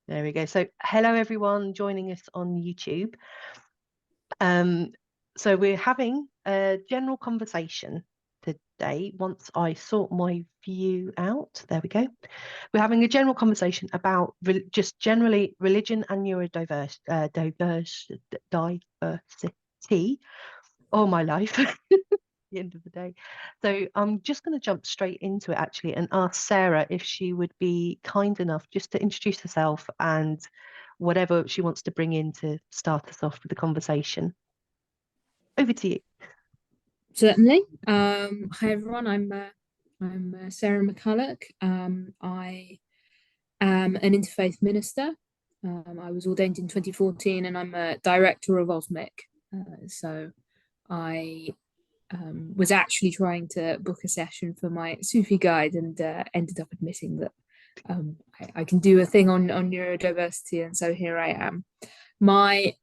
There we go. So hello everyone joining us on YouTube. So we're having a general conversation today. Once I sort my view out, there we go. We're having a general conversation about just generally religion and diversity all my life. The end of the day. So I'm just going to jump straight into it actually and ask Sarah if she would be kind enough just to introduce herself and whatever she wants to bring in to start us off with the conversation. Over to you. Certainly. Hi everyone. I'm Sarah McCulloch. I am an Interfaith Minister. I was ordained in 2014, and I'm a director of AUSMIC. So I was actually trying to book a session for my Sufi guide, and ended up admitting that I can do a thing on neurodiversity, and so here I am. My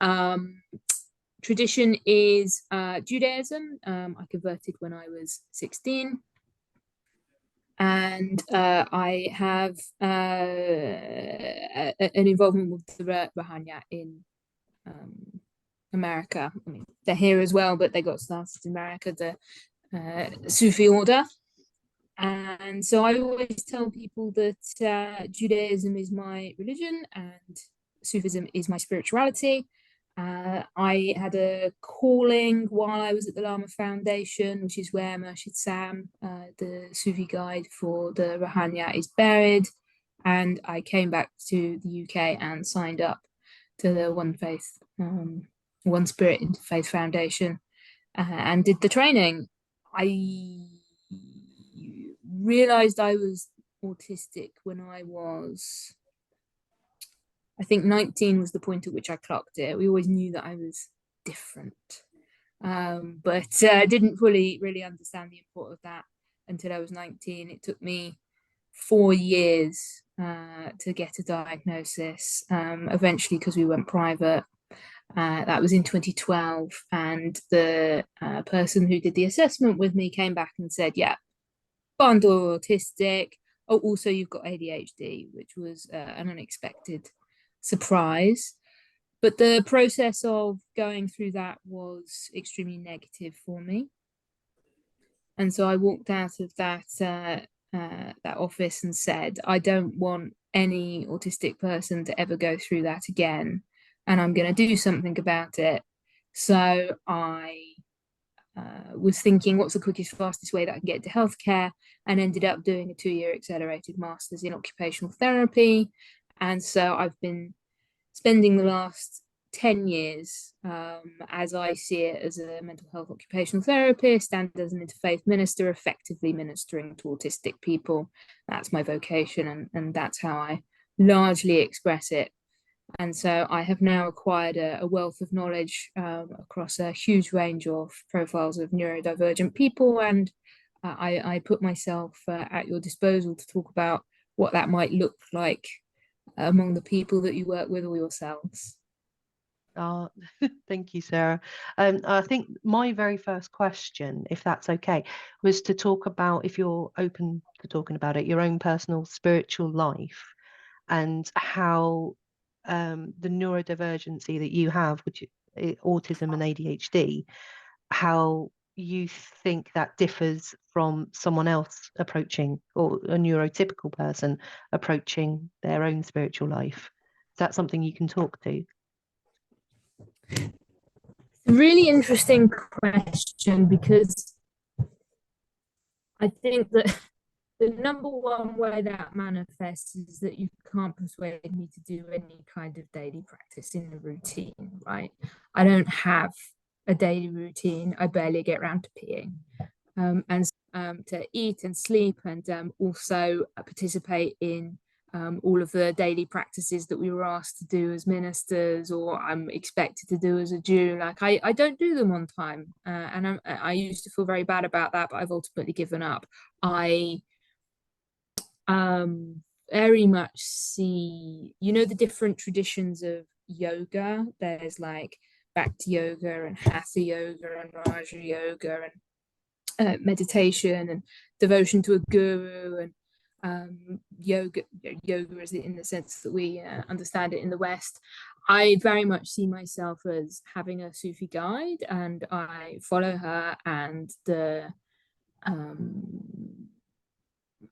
tradition is Judaism. I converted when I was 16. And I have an involvement with the Rahanya in America. I mean, they're here as well, but they got started in America, the Sufi order. And so I always tell people that Judaism is my religion and Sufism is my spirituality. I had a calling while I was at the Lama Foundation, which is where Murshid Sam, the Sufi guide for the Rahanya, is buried. And I came back to the UK and signed up to the One Faith, One Spirit Interfaith Foundation, and did the training. I realized I was autistic when I was, I think 19 was the point at which I clocked it. We always knew that I was different, but didn't fully really understand the import of that until I was 19. It took me 4 years to get a diagnosis, eventually because we went private. That was in 2012, and the person who did the assessment with me came back and said, yeah, bundle autistic. Oh, also you've got ADHD, which was an unexpected surprise. But the process of going through that was extremely negative for me. And so I walked out of that office and said, I don't want any autistic person to ever go through that again, and I'm going to do something about it. So I was thinking, what's the quickest, fastest way that I can get to healthcare, and ended up doing a 2-year accelerated master's in occupational therapy. And so I've been spending the last 10 years, as I see it, as a mental health occupational therapist and as an interfaith minister, effectively ministering to autistic people. That's my vocation, and that's how I largely express it. And so I have now acquired a wealth of knowledge across a huge range of profiles of neurodivergent people. And I put myself at your disposal to talk about what that might look like among the people that you work with or yourselves. Thank you, Sarah. I think my very first question, if that's okay, was to talk about, if you're open to talking about it, your own personal spiritual life and how the neurodivergency that you have, which is autism and ADHD, how you think that differs from someone else approaching, or a neurotypical person approaching their own spiritual life. Is that something you can talk to? Really interesting question, because I think that the number one way that manifests is that you can't persuade me to do any kind of daily practice in a routine, right? I don't have a daily routine. I barely get around to peeing, and to eat and sleep, and also participate in all of the daily practices that we were asked to do as ministers, or I'm expected to do as a Jew. Like I don't do them on time, and I used to feel very bad about that, but I've ultimately given up. I very much see, the different traditions of yoga. There's like Bhakti yoga and Hatha yoga and Raja yoga and meditation and devotion to a guru. And yoga is in the sense that we understand it in the West. I very much see myself as having a Sufi guide, and I follow her. And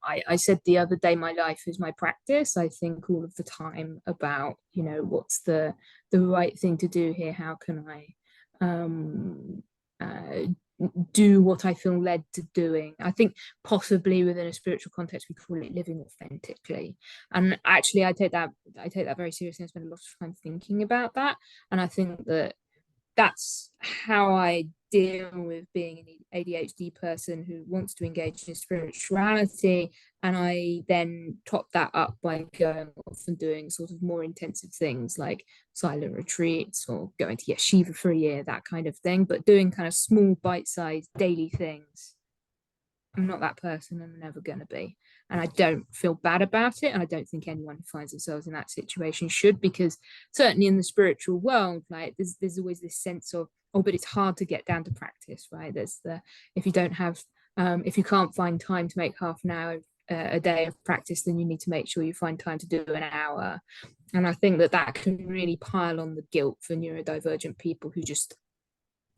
I said the other day, my life is my practice. I think all of the time about, what's the right thing to do here? How can I do what I feel led to doing? I think possibly within a spiritual context, we call it living authentically. And actually, I take that very seriously. I spend a lot of time thinking about that. And I think that that's how I deal with being an ADHD person who wants to engage in spirituality. And I then top that up by going off and doing sort of more intensive things like silent retreats or going to yeshiva for a year, that kind of thing, but doing kind of small bite-sized daily things. I'm not that person, and I'm never going to be. And I don't feel bad about it. And I don't think anyone who finds themselves in that situation should, because certainly in the spiritual world, like there's always this sense of, oh, but it's hard to get down to practice, right? If you don't have, if you can't find time to make half an hour a day of practice, then you need to make sure you find time to do an hour. And I think that can really pile on the guilt for neurodivergent people who just,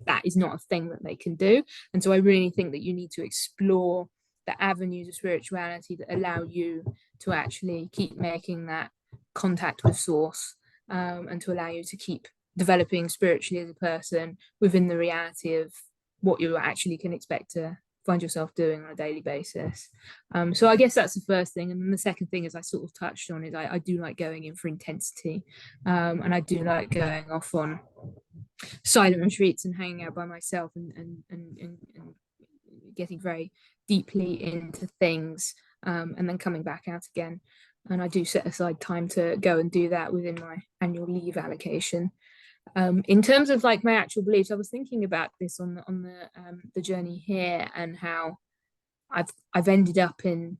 that is not a thing that they can do. And so I really think that you need to explore the avenues of spirituality that allow you to actually keep making that contact with source, and to allow you to keep developing spiritually as a person within the reality of what you actually can expect to find yourself doing on a daily basis. So I guess that's the first thing. And then the second thing, as I sort of touched on, is I do like going in for intensity, and I do like going off on silent retreats and hanging out by myself and getting very deeply into things, and then coming back out again. And I do set aside time to go and do that within my annual leave allocation. In terms of like my actual beliefs, I was thinking about this on the journey here, and how I've ended up in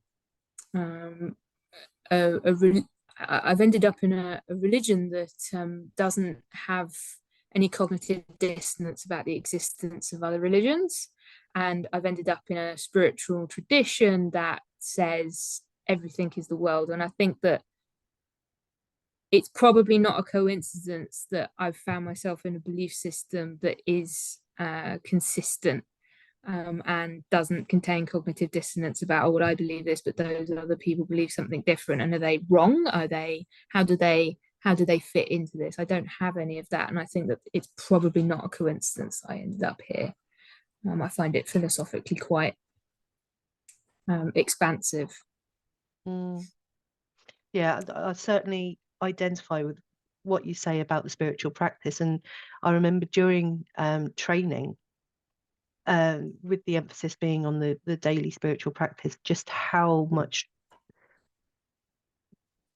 I've ended up in a religion that doesn't have any cognitive dissonance about the existence of other religions. And I've ended up in a spiritual tradition that says everything is the world. And I think that it's probably not a coincidence that I've found myself in a belief system that is consistent, and doesn't contain cognitive dissonance about, oh, what I believe this, but those other people believe something different. And are they wrong? How do they fit into this? I don't have any of that. And I think that it's probably not a coincidence I ended up here. I find it philosophically quite expansive. Yeah, I certainly identify with what you say about the spiritual practice. And I remember during training, with the emphasis being on the daily spiritual practice, just how much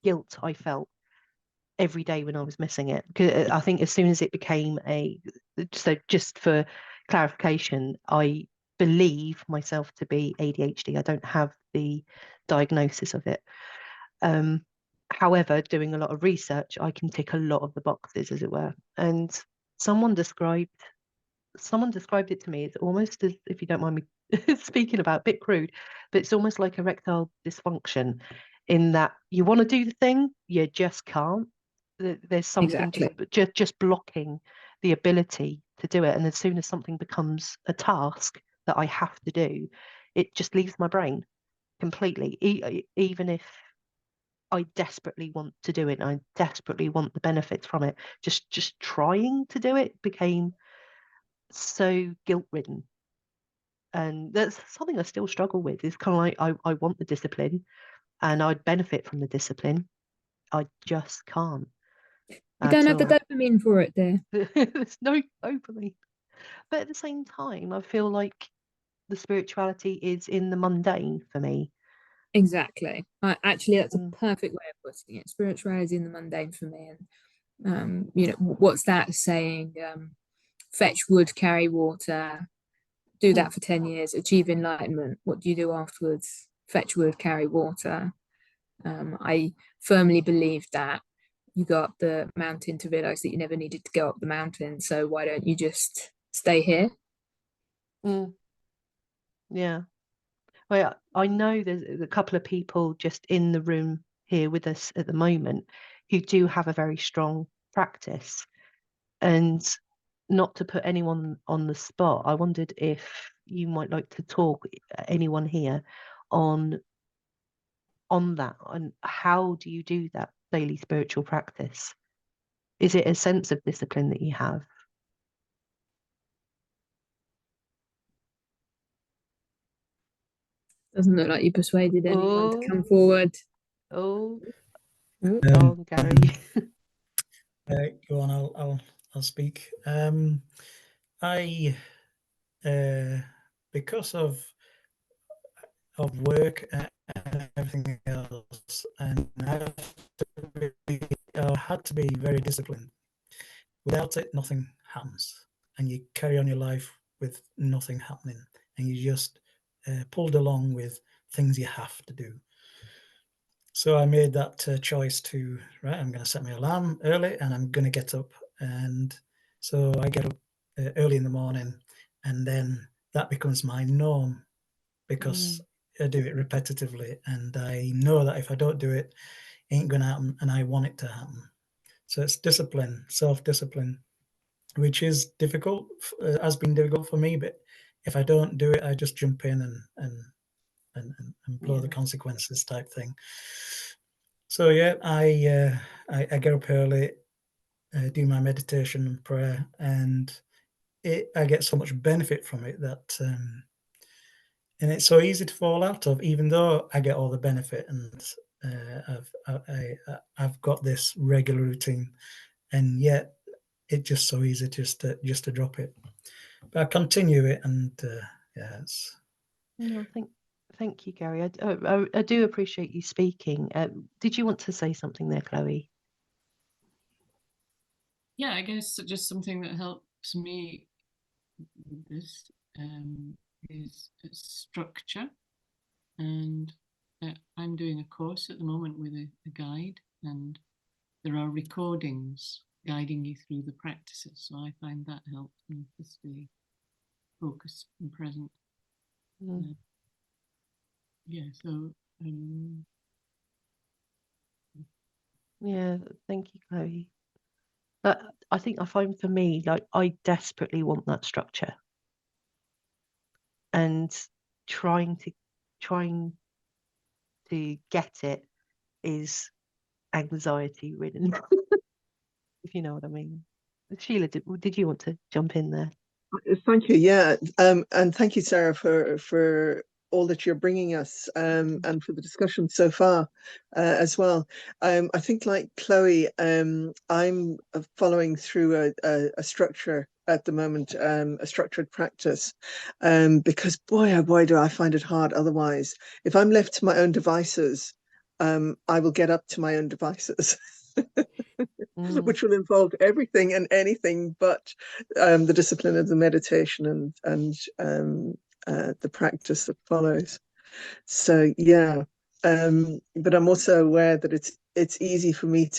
guilt I felt every day when I was missing it. Because I think as soon as it became so just for clarification, I believe myself to be ADHD. I don't have the diagnosis of it. However, doing a lot of research, I can tick a lot of the boxes, as it were. And someone described it to me. It's almost as, if you don't mind me speaking about, a bit crude, but it's almost like erectile dysfunction, in that you want to do the thing, you just can't. There's something just blocking the ability to do it. And as soon as something becomes a task that I have to do, it just leaves my brain completely. Even if I desperately want to do it, and I desperately want the benefits from it, just trying to do it became so guilt-ridden. And that's something I still struggle with. It's kind of like I want the discipline and I'd benefit from the discipline. I just can't. You don't have the dopamine for it there. There's no dopamine. But at the same time, I feel like the spirituality is in the mundane for me. Exactly. Actually, that's a perfect way of putting it. Spirituality in the mundane for me. And what's that saying? Fetch wood, carry water, do that for 10 years, achieve enlightenment. What do you do afterwards? Fetch wood, carry water. I firmly believe that you go up the mountain to realize that you never needed to go up the mountain. So why don't you just stay here? Yeah. Well, I know there's a couple of people just in the room here with us at the moment who do have a very strong practice. And not to put anyone on the spot, I wondered if you might like to talk, anyone here, on that, and how do you do that daily spiritual practice? Is it a sense of discipline that you have? Doesn't look like you persuaded anyone to Oh, come forward. oh, Oh. go on, Gary. Go on, I'll speak. I because of work and everything else, and I had to be very disciplined. Without it, nothing happens, and you carry on your life with nothing happening, and you just pulled along with things you have to do. So I made that choice to, right, I'm going to set my alarm early and I'm going to get up. And so I get up early in the morning, and then that becomes my norm because I do it repetitively. And I know that if I don't do it, it ain't going to happen, and I want it to happen. So it's discipline, self-discipline, which is difficult, has been difficult for me. But if I don't do it, I just jump in and blow the consequences type thing. So yeah, I get up early, do my meditation and prayer, and I get so much benefit from it that, and it's so easy to fall out of, even though I get all the benefit, and I've got this regular routine, and yet it's just so easy just to drop it. But I continue it, and yeah, it's. No, thank you, Gary. I do appreciate you speaking. Did you want to say something there, Chloe? Yeah, I guess just something that helps me with this is structure. And I'm doing a course at the moment with a guide, and there are recordings guiding you through the practices. So I find that helps me to stay focused and present. Yeah, so yeah, thank you, Chloe. But I think I find for me, like, I desperately want that structure, and trying to get it is anxiety ridden. If you know what I mean. Sheila, did you want to jump in there? Thank you. Yeah, and thank you, Sarah, for all that you're bringing us, and for the discussion so far as well. I think, like Chloe, I'm following through a structure at the moment, a structured practice, because boy, oh boy, do I find it hard otherwise. If I'm left to my own devices, I will get up to my own devices. Which will involve everything and anything but the discipline of the meditation and the practice that follows. So yeah, but I'm also aware that it's easy for me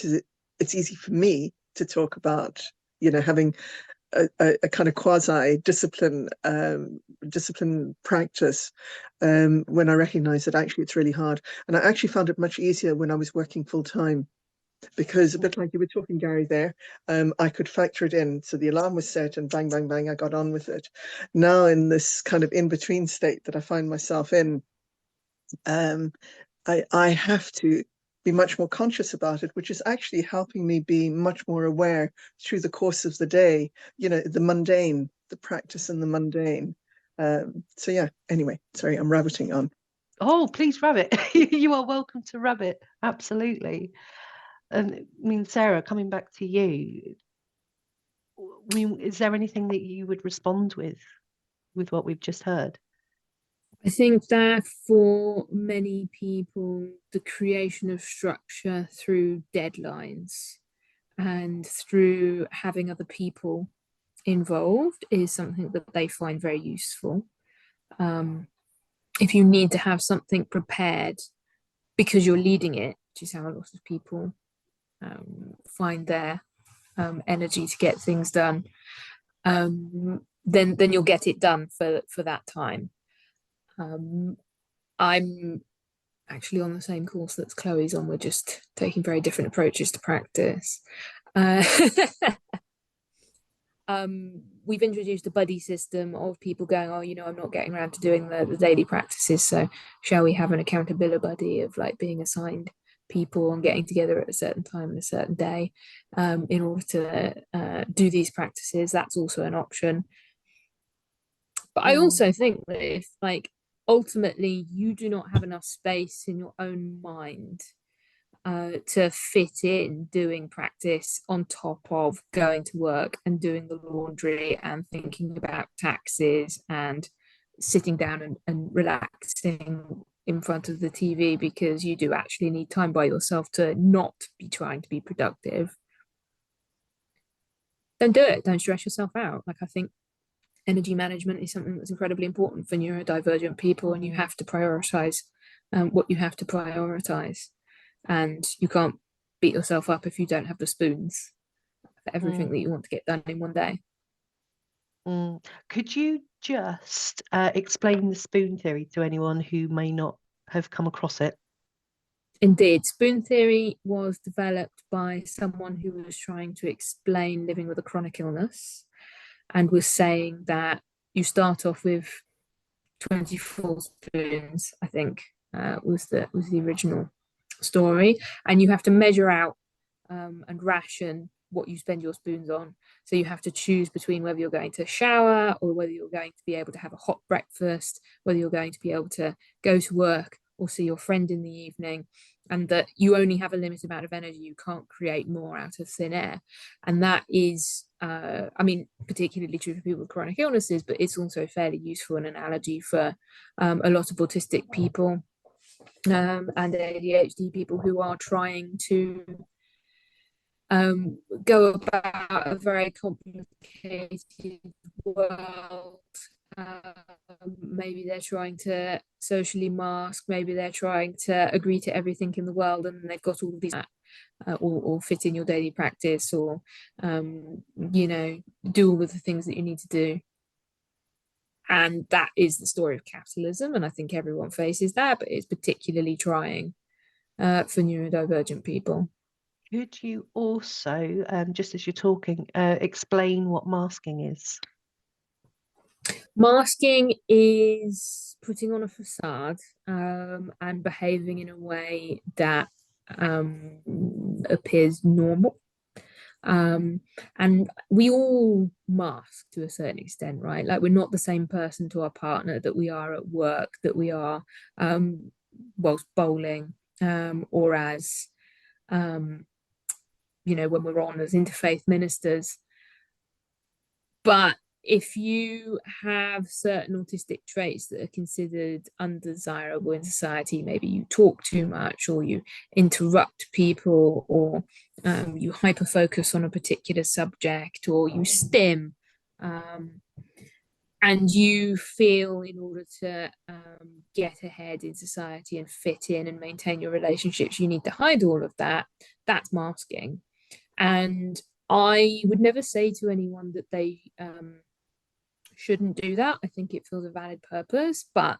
to talk about, having a kind of quasi discipline practice, when I recognize that actually it's really hard. And I actually found it much easier when I was working full time, because a bit like you were talking, Gary, there, I could factor it in. So the alarm was set and bang, bang, bang, I got on with it. Now in this kind of in-between state that I find myself in, I have to be much more conscious about it, which is actually helping me be much more aware through the course of the day, the mundane, the practice and the mundane. So yeah, anyway, sorry, I'm rabbiting on. Oh, please rabbit. You are welcome to rabbit. Absolutely. And I mean, Sarah, coming back to you, I mean, is there anything that you would respond with what we've just heard? I think that for many people, the creation of structure through deadlines and through having other people involved is something that they find very useful. If you need to have something prepared because you're leading it, which is how a lot of people find their energy to get things done, then you'll get it done for that time. I'm actually on the same course that Chloe's on. We're just taking very different approaches to practice. We've introduced a buddy system of people going, oh, you know, I'm not getting around to doing the daily practices, so shall we have an accountability buddy of like being assigned people and getting together at a certain time and a certain day in order to do these practices. That's also an option. But I also think that if, like, ultimately you do not have enough space in your own mind to fit in doing practice on top of going to work and doing the laundry and thinking about taxes and sitting down and relaxing in front of the TV, because you do actually need time by yourself to not be trying to be productive, then do it. Don't stress yourself out. Like, I think energy management is something that's incredibly important for neurodivergent people, and you have to prioritize what you have to prioritize. And you can't beat yourself up if you don't have the spoons for everything that you want to get done in one day. Could you just explain the spoon theory to anyone who may not have come across it? Indeed. Spoon theory was developed by someone who was trying to explain living with a chronic illness, and was saying that you start off with 24 spoons, I think, was the original story, and you have to measure out and ration what you spend your spoons on. So you have to choose between whether you're going to shower, or whether you're going to be able to have a hot breakfast, whether you're going to be able to go to work or see your friend in the evening, and that you only have a limited amount of energy. You can't create more out of thin air. And that is, I mean, particularly true for people with chronic illnesses, but it's also fairly useful an analogy for a lot of autistic people and ADHD people who are trying to go about a very complicated world. Maybe they're trying to socially mask, maybe they're trying to agree to everything in the world, and they've got all of these or fit in your daily practice, or you know, do all of the things that you need to do. And that is the story of capitalism, and I think everyone faces that, but it's particularly trying for neurodivergent people. Could you also, just as you're talking, explain what masking is? Masking is putting on a facade and behaving in a way that appears normal. And we all mask to a certain extent, right? Like, we're not the same person to our partner that we are at work, that we are whilst bowling, or as you know, when we're on as interfaith ministers. But if you have certain autistic traits that are considered undesirable in society, maybe you talk too much, or you interrupt people, or you hyper-focus on a particular subject, or you stim, and you feel in order to get ahead in society and fit in and maintain your relationships, you need to hide all of that, that's masking. And I would never say to anyone that they shouldn't do that. I think it feels a valid purpose, but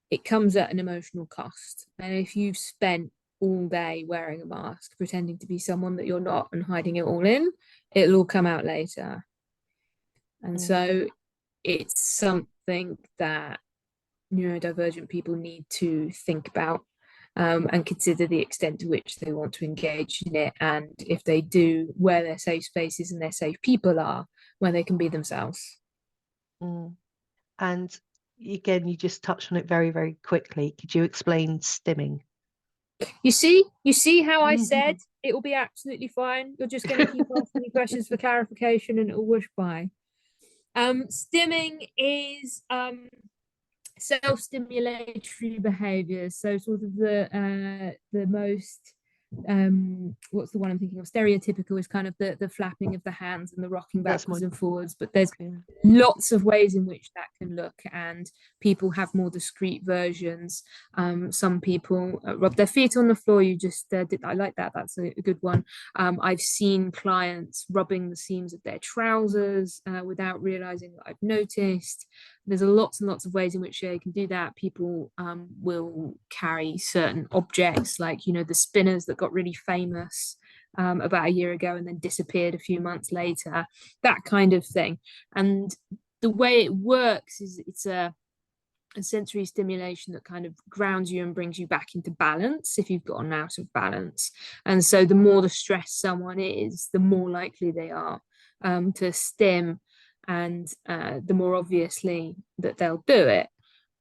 it comes at an emotional cost. And if you've spent all day wearing a mask, pretending to be someone that you're not and hiding it all in, it'll all come out later. And so it's something that neurodivergent people need to think about and consider the extent to which they want to engage in it, and if they do, where their safe spaces and their safe people are, where they can be themselves. And again, you just touched on it very, very quickly. Could you explain stimming? You see how I said it will be absolutely fine. You're just going to keep asking me questions for clarification and it'll whoosh by. Stimming is self-stimulatory behaviors, so sort of the most what's the one I'm thinking of, stereotypical is kind of the flapping of the hands and the rocking backwards and forwards, but there's lots of ways in which that can look, and people have more discreet versions. Some people rub their feet on the floor. You just did, I like that, that's a good one. I've seen clients rubbing the seams of their trousers without realizing that I've noticed. There's lots and lots of ways in which they can do that. People will carry certain objects, like, you know, the spinners that got really famous about a year ago and then disappeared a few months later, that kind of thing. And the way it works is it's a sensory stimulation that kind of grounds you and brings you back into balance if you've gotten out of balance. And so the more the stress someone is, the more likely they are to stim, and the more obviously that they'll do it.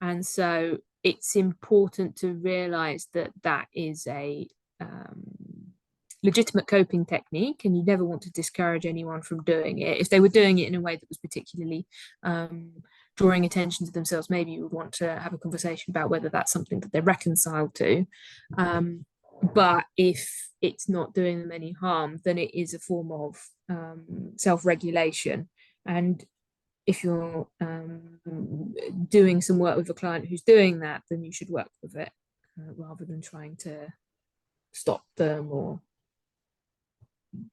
And so it's important to realize that that is a legitimate coping technique, and you never want to discourage anyone from doing it. If they were doing it in a way that was particularly drawing attention to themselves, maybe you would want to have a conversation about whether that's something that they're reconciled to. But if it's not doing them any harm, then it is a form of self-regulation. And if you're doing some work with a client who's doing that, then you should work with it rather than trying to stop them or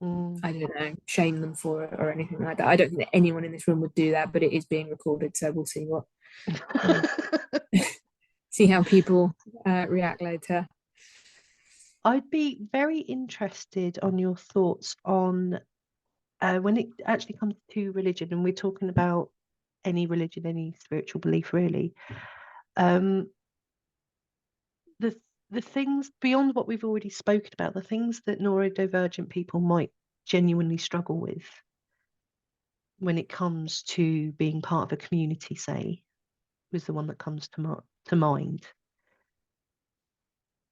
I don't know, shame them for it or anything like that. I don't think that anyone in this room would do that, but it is being recorded, so we'll see what see how people react later. I'd be very interested on your thoughts on when it actually comes to religion, and we're talking about any religion, any spiritual belief, really. The things beyond what we've already spoken about, the things that neurodivergent people might genuinely struggle with when it comes to being part of a community, say, was the one that comes to mind.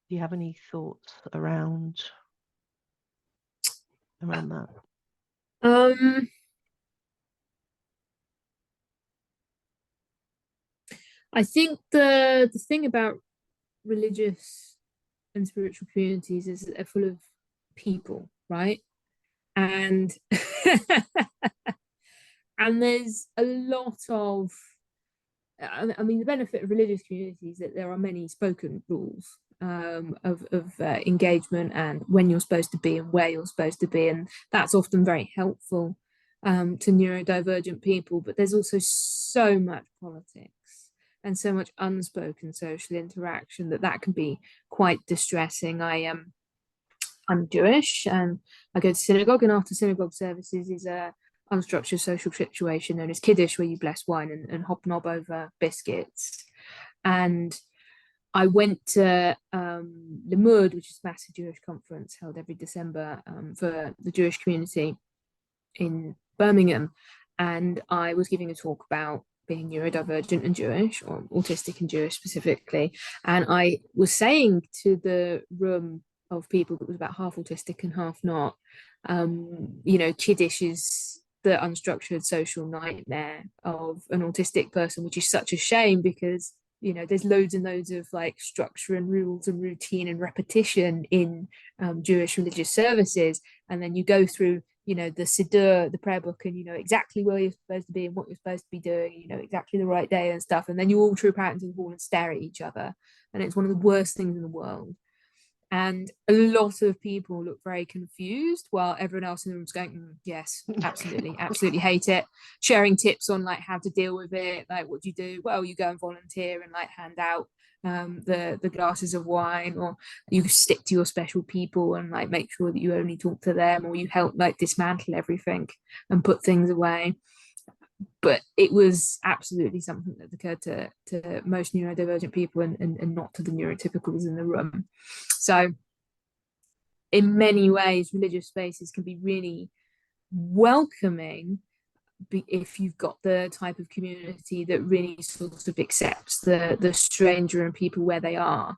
Do you have any thoughts around that? I think the thing about religious and spiritual communities is that they're full of people, right? And and there's a lot of, I mean, the benefit of religious communities is that there are many spoken rules of engagement and when you're supposed to be and where you're supposed to be, and that's often very helpful to neurodivergent people. But there's also so much politics and so much unspoken social interaction that can be quite distressing. I'm Jewish and I go to synagogue, and after synagogue services is a unstructured social situation known as Kiddush, where you bless wine and hobnob over biscuits. And I went to Limud, which is a massive Jewish conference held every December for the Jewish community in Birmingham, and I was giving a talk about being neurodivergent and Jewish, or autistic and Jewish specifically. And I was saying to the room of people that was about half autistic and half not, you know, Kiddush is the unstructured social nightmare of an autistic person, which is such a shame because, you know, there's loads and loads of like structure and rules and routine and repetition in Jewish religious services. And then you go through, you know, the Siddur, the prayer book, and you know exactly where you're supposed to be and what you're supposed to be doing, you know exactly the right day and stuff. And then you all troop out into the hall and stare at each other. And it's one of the worst things in the world. And a lot of people look very confused while everyone else in the room's going, yes, absolutely, absolutely hate it. Sharing tips on like how to deal with it. Like, what do you do? Well, you go and volunteer and like hand out the glasses of wine, or you stick to your special people and like make sure that you only talk to them, or you help like dismantle everything and put things away. But it was absolutely something that occurred to most neurodivergent people and not to the neurotypicals in the room. So in many ways, religious spaces can be really welcoming if you've got the type of community that really sort of accepts the stranger and people where they are.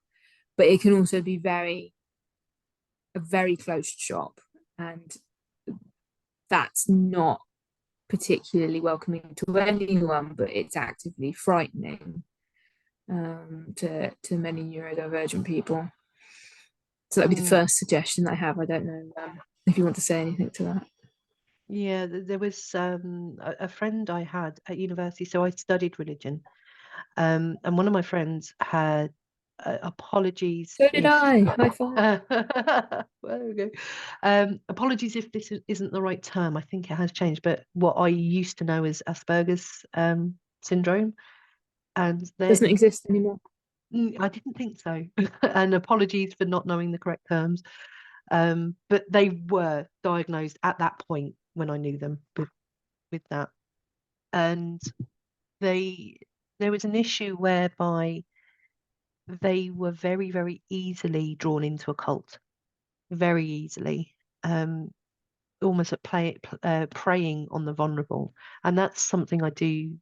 But it can also be a very closed shop, and that's not particularly welcoming to anyone, but it's actively frightening to many neurodivergent people. So that'd be the first suggestion I have. I don't know if you want to say anything to that. Yeah, there was a friend I had at university, so I studied religion, and one of my friends had apologies. So did I. High five. There we go. Apologies if this isn't the right term. I think it has changed, but what I used to know as Asperger's syndrome, and Doesn't exist anymore. I didn't think so. And apologies for not knowing the correct terms. But they were diagnosed at that point when I knew them with that. And there was an issue whereby they were very, very easily drawn into a cult, very easily, almost at preying on the vulnerable. And that's something I do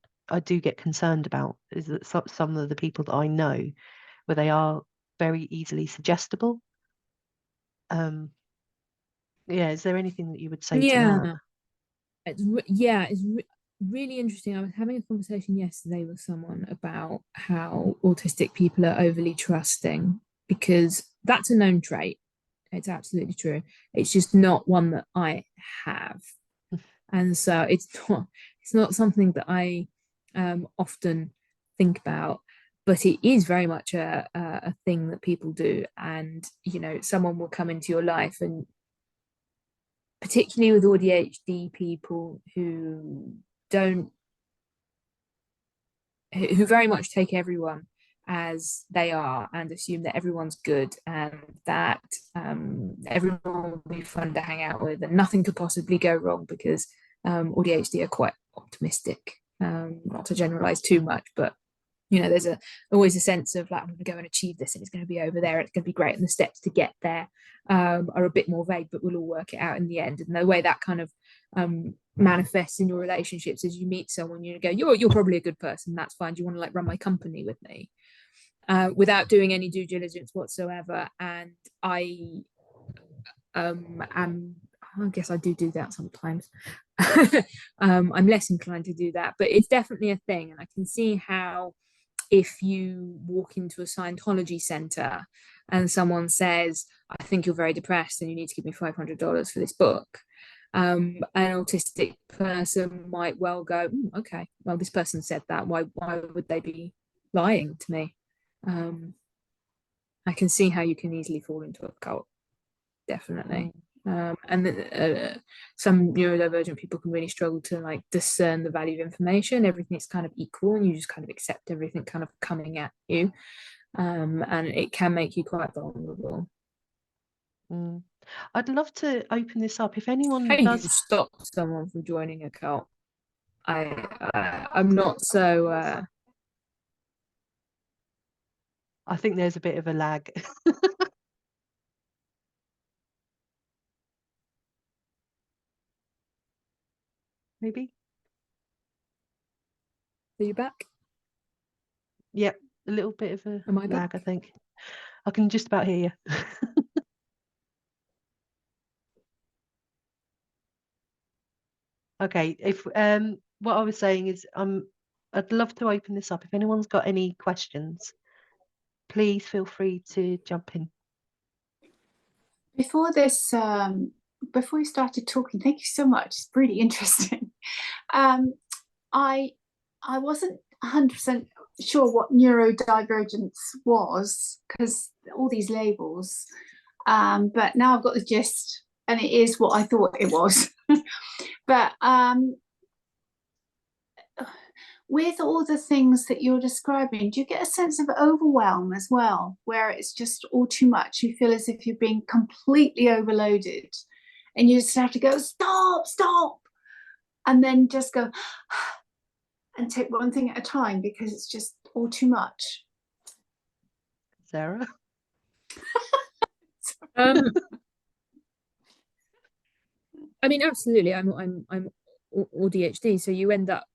get concerned about, is that some of the people that I know, where they are very easily suggestible. Yeah, is there anything that you would say to that? It's really interesting. I was having a conversation yesterday with someone about how autistic people are overly trusting, because that's a known trait. It's absolutely true. It's just not one that I have. And so it's not something that I often think about, but it is very much a thing that people do. And, you know, someone will come into your life, and particularly with ADHD people who very much take everyone as they are and assume that everyone's good and that everyone will be fun to hang out with and nothing could possibly go wrong, because ADHD are quite optimistic, not to generalize too much, but you know, there's always a sense of like, I'm going to go and achieve this and it's going to be over there, it's going to be great, and the steps to get there are a bit more vague, but we'll all work it out in the end. And the way that kind of manifests in your relationships is you meet someone, you go, you're probably a good person, that's fine, do you want to like run my company with me, without doing any due diligence whatsoever. And I guess I do that sometimes. I'm less inclined to do that, but it's definitely a thing. And I can see how, if you walk into a Scientology center and someone says, I think you're very depressed and you need to give me $500 for this book, an autistic person might well go, okay, well, this person said that, why would they be lying to me? I can see how you can easily fall into a cult, definitely. And some neurodivergent people can really struggle to like discern the value of information. Everything's kind of equal and you just kind of accept everything kind of coming at you, and it can make you quite vulnerable. I'd love to open this up. If anyone How does you stop someone from joining a cult? I'm not so I think there's a bit of a lag. Maybe. Are you back? Yeah, a little bit of a Am I lag, back? I think. I can just about hear you. Okay, if what I was saying is I'd love to open this up. If anyone's got any questions, please feel free to jump in. Before this, before we started talking, thank you so much. It's really interesting. I wasn't 100% sure what neurodivergence was, because all these labels, but now I've got the gist, and it is what I thought it was. But with all the things that you're describing, do you get a sense of overwhelm as well, where it's just all too much? You feel as if you're being completely overloaded and you just have to go, stop, and then just go and take one thing at a time because it's just all too much? Sarah? I mean, absolutely. I'm ADHD, so you end up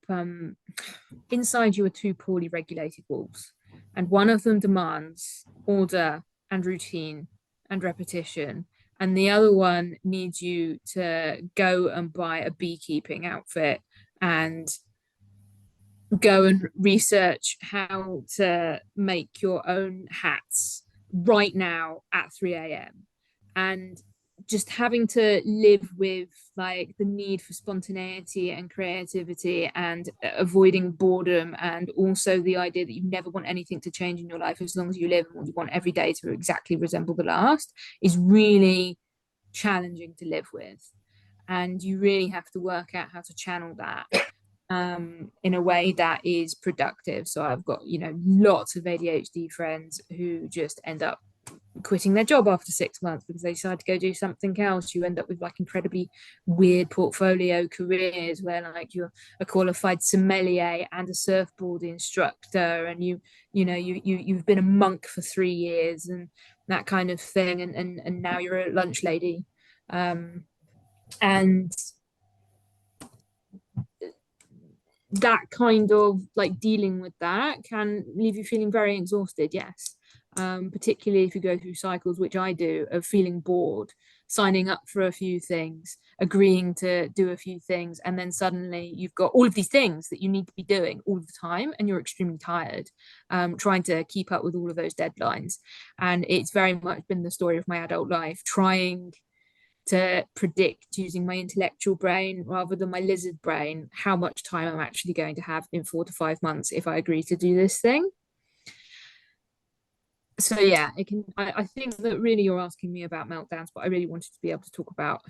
inside you are two poorly regulated wolves, and one of them demands order and routine and repetition, and the other one needs you to go and buy a beekeeping outfit and go and research how to make your own hats right now at 3 a.m. and just having to live with like the need for spontaneity and creativity and avoiding boredom, and also the idea that you never want anything to change in your life as long as you live, and you want every day to exactly resemble the last, is really challenging to live with. And you really have to work out how to channel that. in a way that is productive. So I've got, you know, lots of ADHD friends who just end up quitting their job after 6 months because they decide to go do something else. You end up with like incredibly weird portfolio careers where like you're a qualified sommelier and a surfboard instructor, and you've been a monk for 3 years and that kind of thing, and now you're a lunch lady, and that kind of like dealing with that can leave you feeling very exhausted, yes. Particularly if you go through cycles, which I do, of feeling bored, signing up for a few things, agreeing to do a few things, and then suddenly you've got all of these things that you need to be doing all the time, and you're extremely tired, trying to keep up with all of those deadlines. And it's very much been the story of my adult life, trying to predict using my intellectual brain rather than my lizard brain how much time I'm actually going to have in 4 to 5 months if I agree to do this thing. So yeah, it can. I think that really you're asking me about meltdowns, but I really wanted to be able to talk about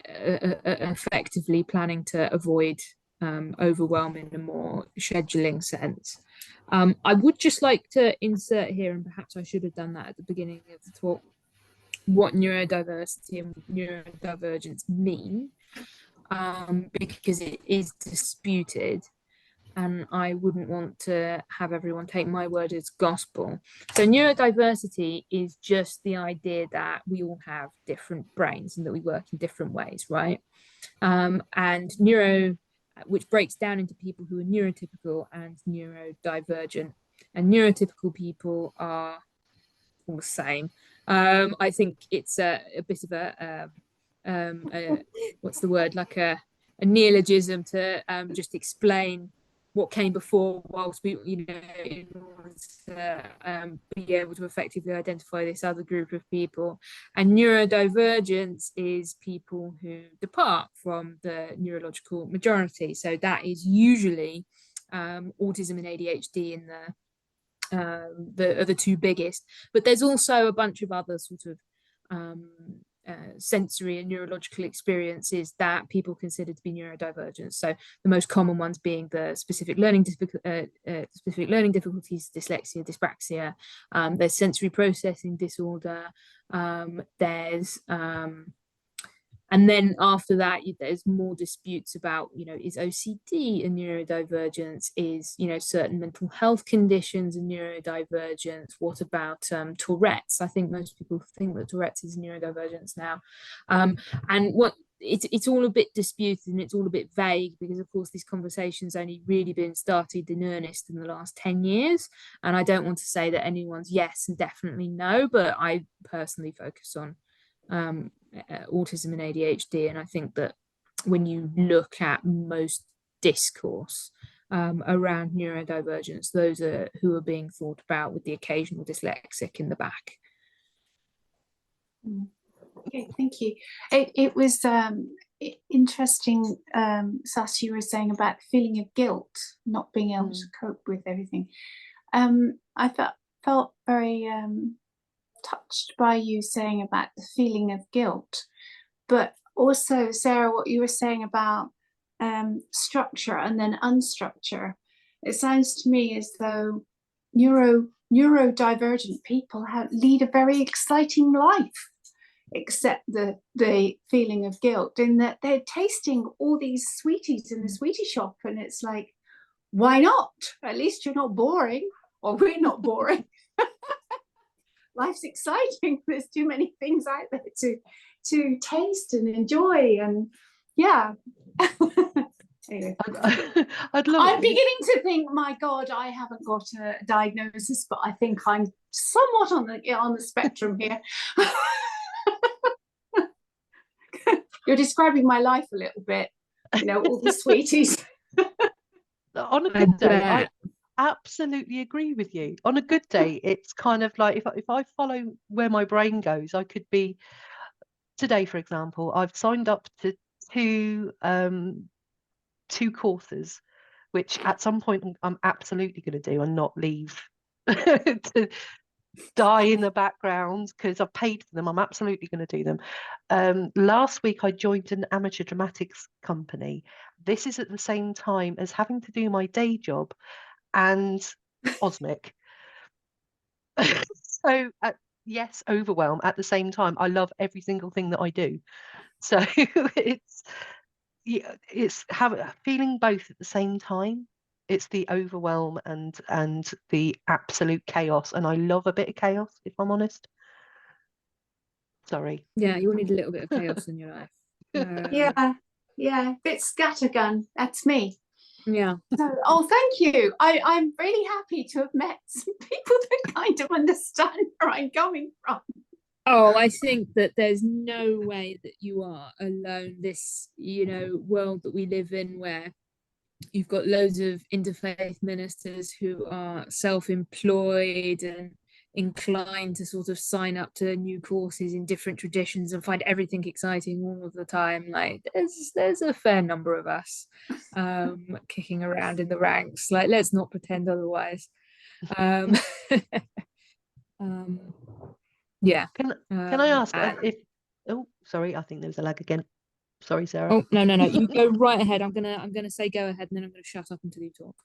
effectively planning to avoid overwhelm in a more scheduling sense. I would just like to insert here, and perhaps I should have done that at the beginning of the talk, what neurodiversity and neurodivergence mean, because it is disputed. And I wouldn't want to have everyone take my word as gospel. So neurodiversity is just the idea that we all have different brains and that we work in different ways, right? And neuro, which breaks down into people who are neurotypical and neurodivergent. And neurotypical people are all the same. I think it's a bit of a what's the word, like a neologism to just explain what came before, whilst we, in order to be able to effectively identify this other group of people. And neurodivergence is people who depart from the neurological majority. So that is usually autism and ADHD in the two biggest. But there's also a bunch of other sort of sensory and neurological experiences that people consider to be neurodivergent. So the most common ones being the specific learning difficulties, dyslexia, dyspraxia. There's sensory processing disorder. There's and then after that, there's more disputes about, is OCD a neurodivergence? Is, certain mental health conditions a neurodivergence? What about Tourette's? I think most people think that Tourette's is a neurodivergence now. And what it's all a bit disputed and it's all a bit vague because, of course, these conversations only really been started in earnest in the last 10 years. And I don't want to say that anyone's yes and definitely no, but I personally focus on autism and ADHD, and I think that when you look at most discourse around neurodivergence, those are who are being thought about, with the occasional dyslexic in the back. Okay, thank you. It was interesting, Sas, you were saying about the feeling of guilt, not being able to cope with everything. I felt very touched by you saying about the feeling of guilt, but also, Sarah, what you were saying about structure and then unstructure. It sounds to me as though neurodivergent people lead a very exciting life, except the feeling of guilt, in that they're tasting all these sweeties in the sweetie shop, and it's like, why not? At least you're not boring, or we're not boring. Life's exciting. There's too many things out there to taste and enjoy, and yeah. Anyway. I'm beginning to think, my God, I haven't got a diagnosis, but I think I'm somewhat on the spectrum here. You're describing my life a little bit, all the sweeties. On a good day, I absolutely agree with you. On a good day, it's kind of like if I follow where my brain goes, I could be, today for example, I've signed up to two courses, which at some point I'm absolutely going to do and not leave to die in the background because I've paid for them. I'm absolutely going to do them. Last week I joined an amateur dramatics company. This is at the same time as having to do my day job and Osmic. So yes, overwhelm at the same time. I love every single thing that I do. So it's feeling both at the same time. It's the overwhelm and the absolute chaos, and I love a bit of chaos, if I'm honest. Sorry. Yeah, you all need a little bit of chaos in your life. Yeah, bit scattergun. That's me. Yeah. So, oh, thank you. I'm really happy to have met some people that kind of understand where I'm coming from. Oh, I think that there's no way that you are alone. This, world that we live in, where you've got loads of interfaith ministers who are self-employed and inclined to sort of sign up to new courses in different traditions and find everything exciting all of the time. Like there's a fair number of us kicking around in the ranks. Like, let's not pretend otherwise. Yeah. Can I ask if? Oh, sorry, I think there was a lag again. Sorry, Sarah. Oh, no. You go right ahead. I'm gonna say go ahead, and then I'm gonna shut up until you talk.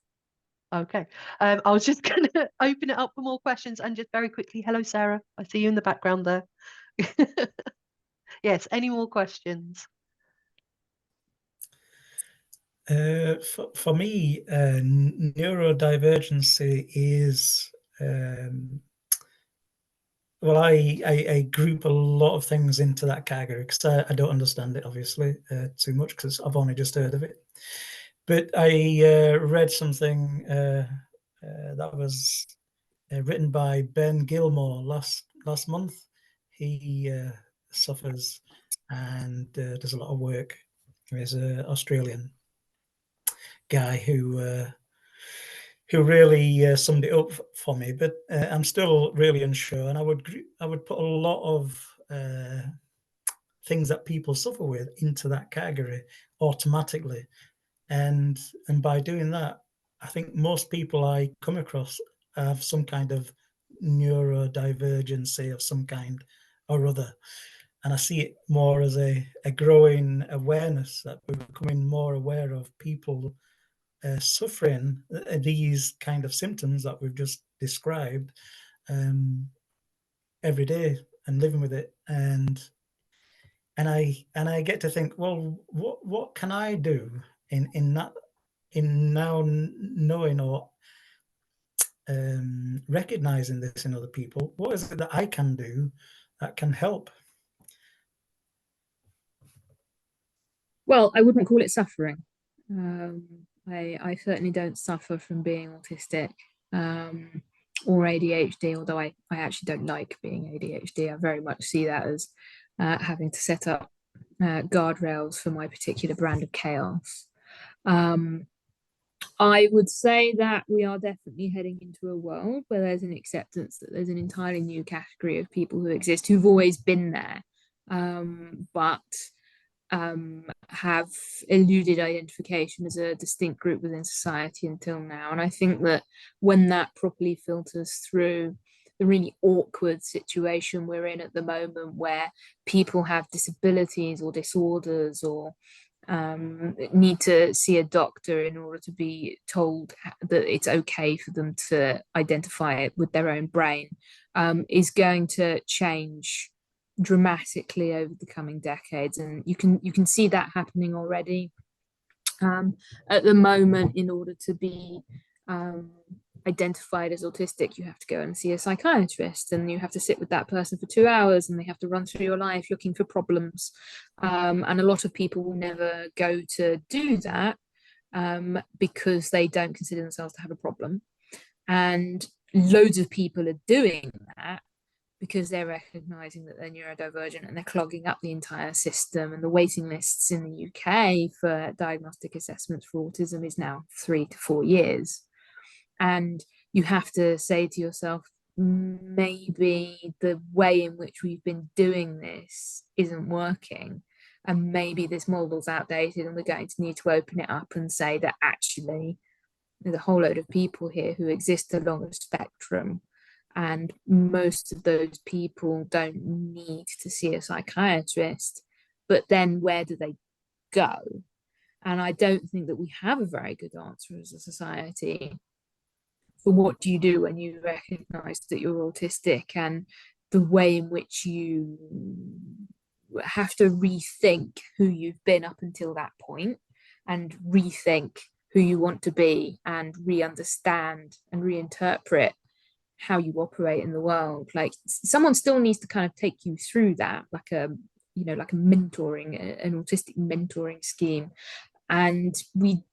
Okay. I was just going to open it up for more questions and just very quickly, hello, Sarah. I see you in the background there. Yes, any more questions? For me, neurodivergency is, well, I group a lot of things into that category because I don't understand it, obviously, too much because I've only just heard of it. But I read something that was written by Ben Gilmore last month. He suffers and does a lot of work. He's an Australian guy who really summed it up for me. But I'm still really unsure, and I would put a lot of things that people suffer with into that category automatically. And by doing that, I think most people I come across have some kind of neurodivergency of some kind or other. And I see it more as a growing awareness that we're becoming more aware of people suffering these kind of symptoms that we've just described every day and living with it. And I get to think, well, what can I do in now knowing or recognizing this in other people? What is it that I can do that can help? Well, I wouldn't call it suffering. I certainly don't suffer from being autistic or ADHD, although I actually don't like being ADHD. I very much see that as having to set up guardrails for my particular brand of chaos. I would say that we are definitely heading into a world where there's an acceptance that there's an entirely new category of people who exist who've always been there, but have eluded identification as a distinct group within society until now. And I think that when that properly filters through the really awkward situation we're in at the moment, where people have disabilities or disorders or need to see a doctor in order to be told that it's okay for them to identify it with their own brain, is going to change dramatically over the coming decades. And you can see that happening already. At the moment, in order to be identified as autistic, you have to go and see a psychiatrist, and you have to sit with that person for 2 hours, and they have to run through your life looking for problems, and a lot of people will never go to do that because they don't consider themselves to have a problem, and loads of people are doing that because they're recognizing that they're neurodivergent, and they're clogging up the entire system. And the waiting lists in the UK for diagnostic assessments for autism is now 3 to 4 years. And you have to say to yourself, maybe the way in which we've been doing this isn't working, and maybe this model's outdated, and we're going to need to open it up and say that actually there's a whole load of people here who exist along a spectrum and most of those people don't need to see a psychiatrist, but then where do they go? And I don't think that we have a very good answer as a society for what do you do when you recognize that you're autistic, and the way in which you have to rethink who you've been up until that point, and rethink who you want to be, and re-understand and reinterpret how you operate in the world. Like, someone still needs to kind of take you through that, like a, you know, like a mentoring, an autistic mentoring scheme. And we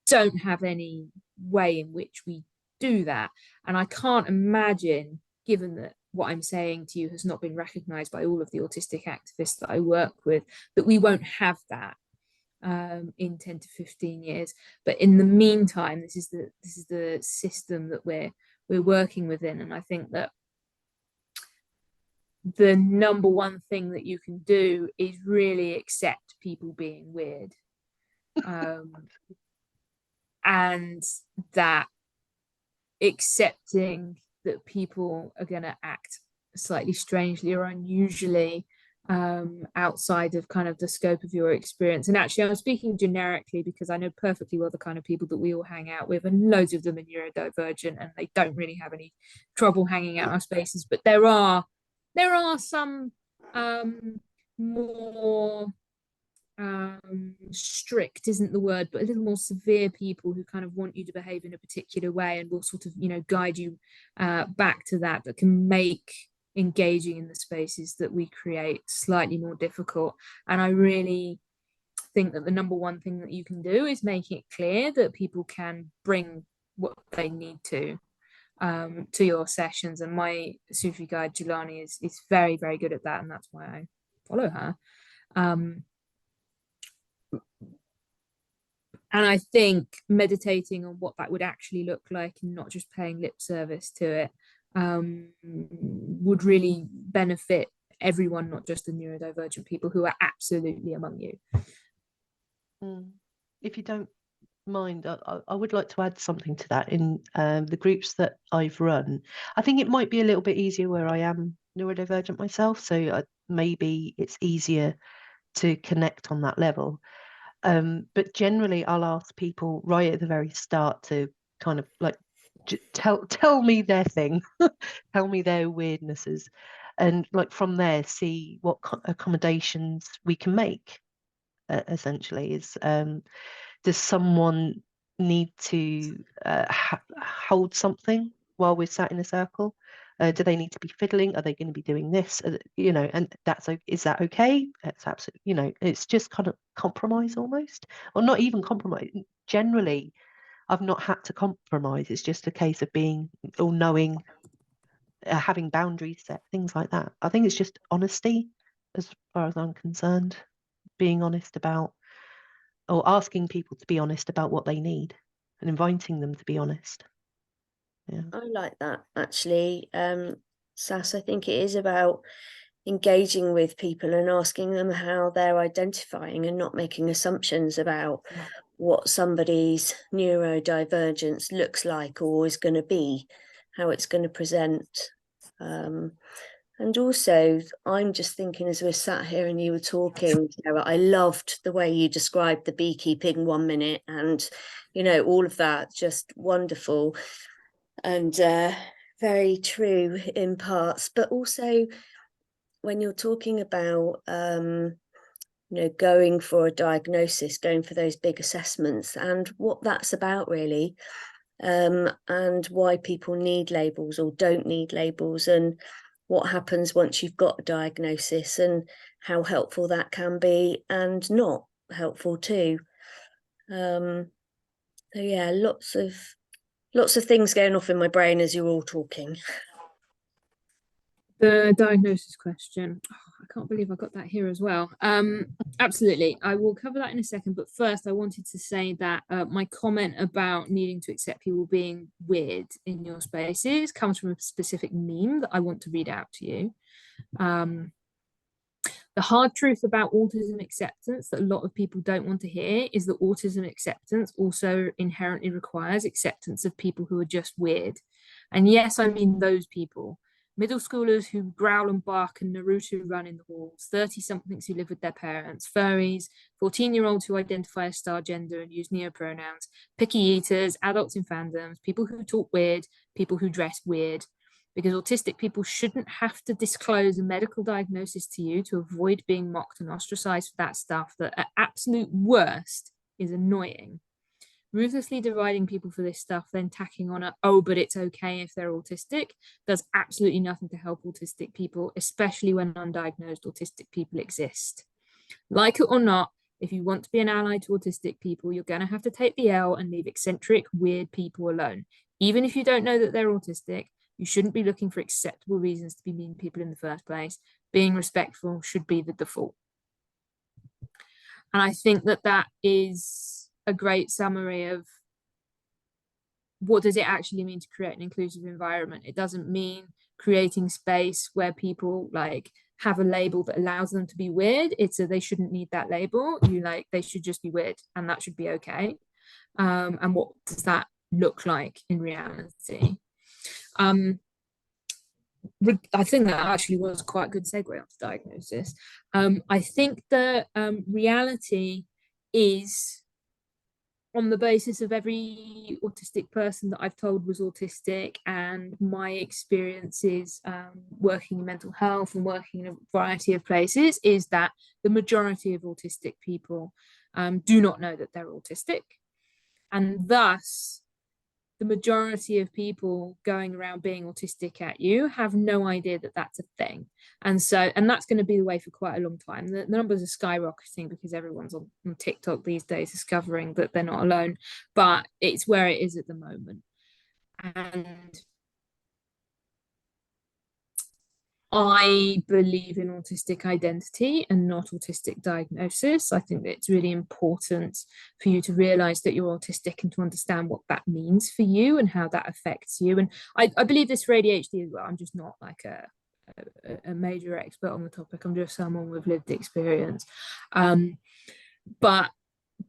don't have any way in which we do that. And I can't imagine, given that what I'm saying to you has not been recognized by all of the autistic activists that I work with, that we won't have that in 10 to 15 years. But in the meantime, this is the system that we're working within. And I think that the number one thing that you can do is really accept people being weird. And that accepting that people are going to act slightly strangely or unusually outside of kind of the scope of your experience. And actually, I'm speaking generically because I know perfectly well the kind of people that we all hang out with, and loads of them are neurodivergent, and they don't really have any trouble hanging out in our spaces. But there are some more strict isn't the word, but a little more severe people who kind of want you to behave in a particular way and will sort of, you know, guide you back to that can make engaging in the spaces that we create slightly more difficult. And I really think that the number one thing that you can do is make it clear that people can bring what they need to your sessions. And my Sufi guide Jelani is very, very good at that, and that's why I follow her. And I think meditating on what that would actually look like, and not just paying lip service to it, would really benefit everyone, not just the neurodivergent people who are absolutely among you. If you don't mind, I would like to add something to that. In the groups that I've run, I think it might be a little bit easier where I am neurodivergent myself, so maybe it's easier to connect on that level. But generally, I'll ask people right at the very start to kind of like tell me their thing, tell me their weirdnesses, and like from there see what accommodations we can make. Essentially, is does someone need to hold something while we're sat in a circle? Do they need to be fiddling? Are they going to be doing this? You know, and is that okay? It's absolutely, you know, it's just kind of compromise almost, or not even compromise. Generally, I've not had to compromise. It's just a case of being all knowing, having boundaries set, things like that. I think it's just honesty, as far as I'm concerned, being honest about, or asking people to be honest about what they need, and inviting them to be honest. Yeah, I like that, actually. Sass, I think it is about engaging with people and asking them how they're identifying, and not making assumptions about what somebody's neurodivergence looks like or is going to be, how it's going to present. And also, I'm just thinking, as we're sat here and you were talking, Sarah, I loved the way you described the beekeeping 1 minute, and, you know, all of that, just wonderful and very true in parts. But also, when you're talking about, you know, going for a diagnosis, going for those big assessments, and what that's about really, and why people need labels or don't need labels, and what happens once you've got a diagnosis, and how helpful that can be and not helpful too. So yeah, lots of things going off in my brain as you're all talking. The diagnosis question, I can't believe I got that here as well. Absolutely, I will cover that in a second, but first I wanted to say that my comment about needing to accept people being weird in your spaces comes from a specific meme that I want to read out to you. The hard truth about autism acceptance that a lot of people don't want to hear is that autism acceptance also inherently requires acceptance of people who are just weird. And yes, I mean those people. Middle schoolers who growl and bark and Naruto run in the halls, 30-somethings who live with their parents, furries, 14-year-olds who identify as star gender and use neopronouns, picky eaters, adults in fandoms, people who talk weird, people who dress weird. Because autistic people shouldn't have to disclose a medical diagnosis to you to avoid being mocked and ostracized for that stuff that at absolute worst is annoying. Ruthlessly deriding people for this stuff, then tacking on oh, but it's okay if they're autistic, does absolutely nothing to help autistic people, especially when undiagnosed autistic people exist. Like it or not, if you want to be an ally to autistic people, you're going to have to take the L and leave eccentric, weird people alone. Even if you don't know that they're autistic, you shouldn't be looking for acceptable reasons to be mean to people in the first place. Being respectful should be the default. And I think that that is a great summary of what does it actually mean to create an inclusive environment. It doesn't mean creating space where people like have a label that allows them to be weird. It's they shouldn't need that label. They should just be weird, and that should be okay. And what does that look like in reality? I think that actually was quite a good segue onto diagnosis. I think the reality is, on the basis of every autistic person that I've told was autistic and my experiences working in mental health and working in a variety of places, is that the majority of autistic people do not know that they're autistic. And thus, the majority of people going around being autistic at you have no idea that that's a thing. And that's going to be the way for quite a long time. The numbers are skyrocketing because everyone's on TikTok these days discovering that they're not alone, but it's where it is at the moment. And I believe in autistic identity and not autistic diagnosis. I think that it's really important for you to realize that you're autistic and to understand what that means for you and how that affects you. And I believe this for ADHD as well. I'm just not like a major expert on the topic. I'm just someone with lived experience. But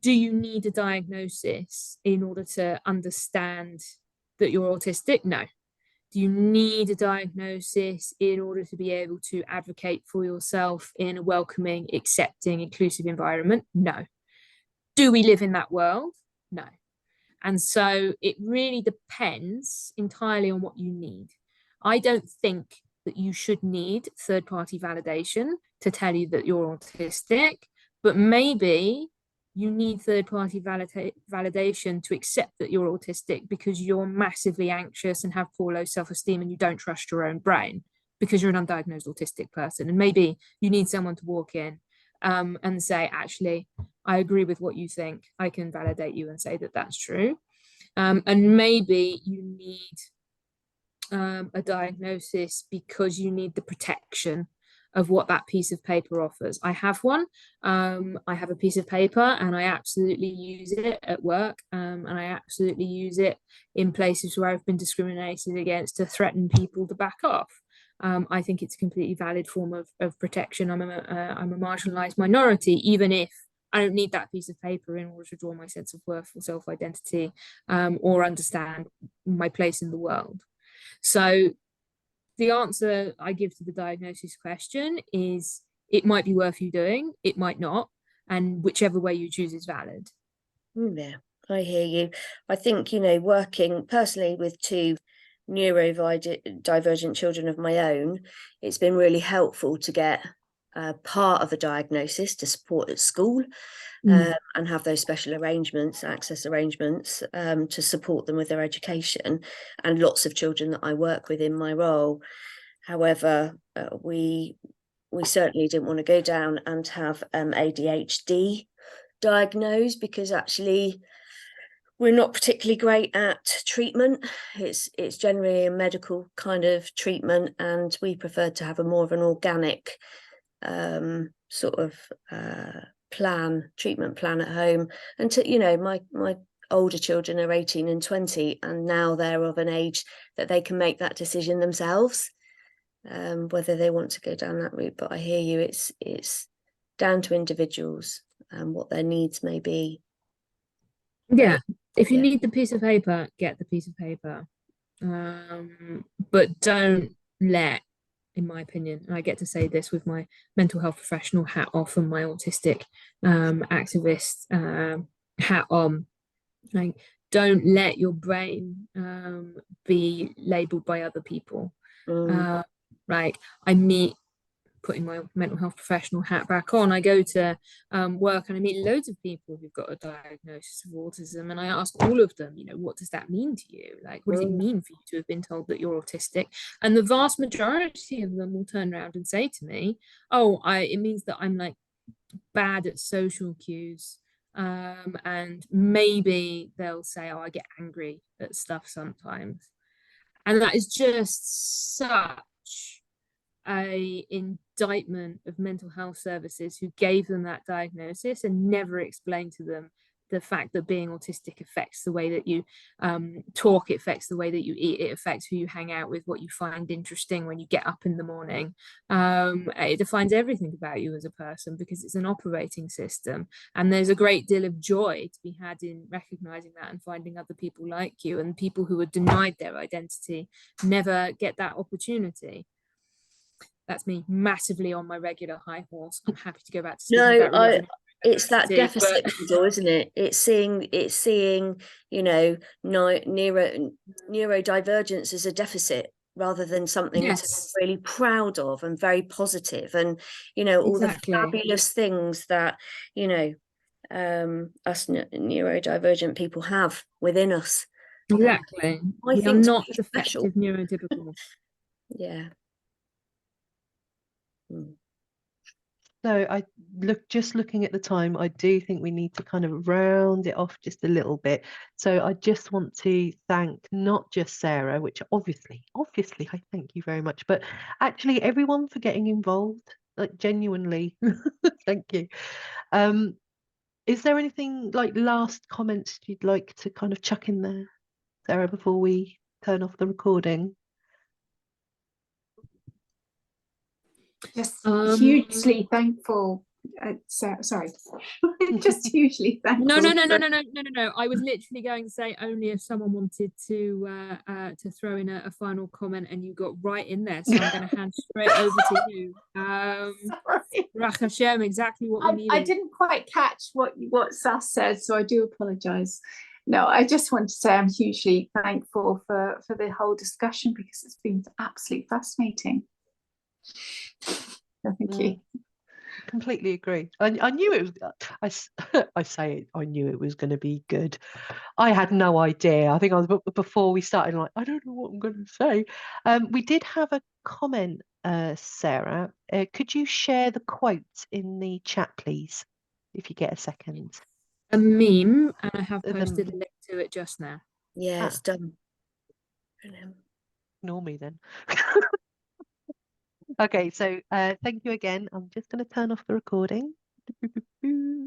do you need a diagnosis in order to understand that you're autistic? No. Do you need a diagnosis in order to be able to advocate for yourself in a welcoming, accepting, inclusive environment? No. Do we live in that world? No. And so it really depends entirely on what you need. I don't think that you should need third-party validation to tell you that you're autistic, but maybe you need third-party validation to accept that you're autistic because you're massively anxious and have poor low self-esteem and you don't trust your own brain because you're an undiagnosed autistic person. And maybe you need someone to walk in and say, actually, I agree with what you think. I can validate you and say that that's true. And maybe you need a diagnosis because you need the protection of what that piece of paper offers. I have one. I have a piece of paper and I absolutely use it at work, and I absolutely use it in places where I've been discriminated against to threaten people to back off. I think it's a completely valid form of protection. I'm a marginalized minority, even if I don't need that piece of paper in order to draw my sense of worth or self-identity or understand my place in the world. So the answer I give to the diagnosis question is it might be worth you doing, it might not, and whichever way you choose is valid. Yeah, I hear you. I think, working personally with two neurodivergent children of my own, it's been really helpful to get part of a diagnosis to support at school and have those special arrangements, access arrangements to support them with their education, and lots of children that I work with in my role. However, we certainly didn't want to go down and have ADHD diagnosed because actually we're not particularly great at treatment. It's generally a medical kind of treatment, and we prefer to have more of an organic sort of treatment plan at home. And my older children are 18 and 20, and now they're of an age that they can make that decision themselves, whether they want to go down that route. But I hear you, it's down to individuals and what their needs may be. Yeah, if you need the piece of paper, get the piece of paper. but don't let, in my opinion, and I get to say this with my mental health professional hat off and my autistic activist hat on, like, don't let your brain be labeled by other people. Like, I meet, putting my mental health professional hat back on, I go to work and I meet loads of people who've got a diagnosis of autism, and I ask all of them, you know, what does that mean to you? Like, what does it mean for you to have been told that you're autistic? And the vast majority of them will turn around and say to me, oh, it means that I'm like bad at social cues. And maybe they'll say, oh, I get angry at stuff sometimes. And that is just such a indictment of mental health services who gave them that diagnosis and never explained to them the fact that being autistic affects the way that you talk, it affects the way that you eat, it affects who you hang out with, what you find interesting when you get up in the morning. It defines everything about you as a person because it's an operating system, and there's a great deal of joy to be had in recognizing that and finding other people like you, and people who are denied their identity never get that opportunity. That's me massively on my regular high horse. I'm happy to go back to speaking about religion. It's that deficit model, isn't it? It's seeing, you know, neurodivergence as a deficit rather than something to be really proud of and very positive, and, you know, all the fabulous things that, you know, us neurodivergent people have within us. Exactly. I think not defective neurotypical. Yeah. So just looking at the time, I do think we need to kind of round it off just a little bit. So I just want to thank not just Sarah, which obviously I thank you very much, but actually everyone for getting involved, like genuinely. Thank you. Is there anything, like, last comments you'd like to kind of chuck in there, Sarah, before we turn off the recording? Just hugely thankful. Sorry, just hugely thankful. No. I was literally going to say only if someone wanted to throw in a final comment, and you got right in there, so I'm going to hand straight over to you. Rach Hashem, exactly what we needed. I didn't quite catch what Sass said, so I do apologise. No, I just want to say I'm hugely thankful for the whole discussion, because it's been absolutely fascinating. Thank you. Completely agree. I knew it was. I knew it was going to be good. I had no idea. I think I was, before we started, like, I don't know what I'm going to say. We did have a comment, Sarah. Could you share the quote in the chat, please, if you get a second? A meme, and I have posted a link to it just now. Yeah, it's done. Ignore me then. Okay, so thank you again. I'm just going to turn off the recording.